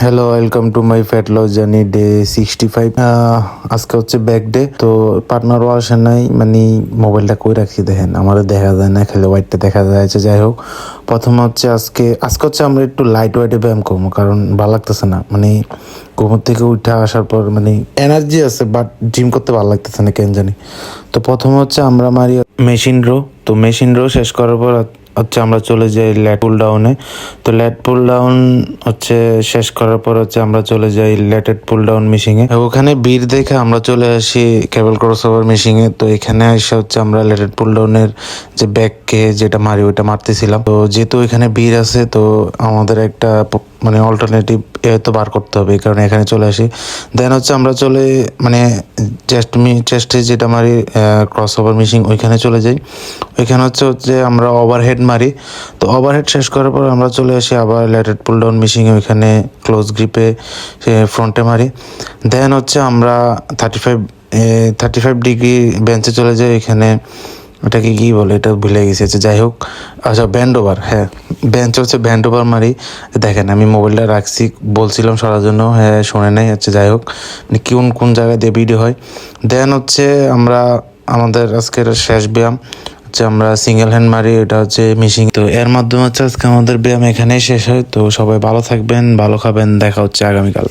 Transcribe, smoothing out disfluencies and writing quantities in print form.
Hello, welcome to my fat loss journey day 65। আজকে হচ্ছে back day, তো পার্টনারও আসে নাই। মানে মোবাইলটা কই রাখছি দেখেন, আমারও দেখা যায় না, খেলে হোয়াইটটা দেখা যাচ্ছে। যাই হোক, প্রথমে হচ্ছে আজকে হচ্ছে আমরা একটু লাইট ওয়েটে ব্যায়াম করবো, কারণ ভালো লাগতেছে না। মানে ঘুমোর থেকে উঠে আসার পর মানে এনার্জি আছে, বাট জিম করতে ভালো লাগতেছে না কেন জানি। তো প্রথমে হচ্ছে আমরা মারি মেশিন রো। তো মেশিন রো শেষ করার পর হচ্ছে আমরা চলে যাই ল্যাট পুল ডাউনে। তো ল্যাট পুল ডাউন হচ্ছে শেষ করার পর হচ্ছে আমরা চলে যাই ল্যাটেড পুল ডাউন মেশিনে। ওখানে বীর দেখে আমরা চলে আসি কেবল ক্রস ওভার মেশিনে। তো এখানে এসে হচ্ছে আমরা ল্যাটেড পুল ডাউনের যে ব্যাককে যেটা মারি ওইটা মারতেছিলাম। তো যেহেতু এখানে বীর আছে, তো আমাদের একটা মানে অল্টারনেটিভ তো বার করতে হবে, এই কারণে এখানে চলে আসি। দেন হচ্ছে আমরা চলে মানে চেস্টে যেটা মারি ক্রস ওভার মেশিন, ওইখানে চলে যাই। ওইখানে হচ্ছে আমরা ওভারহেড মারি। তো ওভারহেড শেষ করার পর আমরা চলে আসি আবার ল্যাটেড পুল ডাউন মেশিনে, ওইখানে ক্লোজ গ্রিপে ফ্রন্টে মারি। দেন হচ্ছে আমরা 35 ডিগ্রি বেঞ্চে চলে যাই। এখানে ওটাকে কি বলে, এটা ভুলে গেছি। যাই হোক, আচ্ছা ব্যান্ড ওভার, হ্যাঁ বেঞ্চ হচ্ছে ব্যান্ড ওভার মারি। দেখেন আমি মোবাইলটা রাখছি, বলছিলাম সরার জন্য, হ্যাঁ শোনে নাই। যাই হোক, মানে কোন জায়গায় দিয়ে ভিডিও হয়। দেন হচ্ছে আমরা আমাদের আজকের শেষ ব্যায়াম হচ্ছে আমরা সিঙ্গেল হ্যান্ড মারি, এটা হচ্ছে মিশিং। তো এর মাধ্যমে হচ্ছে আজকে আমাদের ব্যায়াম এখানেই শেষ হয়। তো সবাই ভালো থাকবেন, ভালো খাবেন, দেখা হচ্ছে আগামীকাল।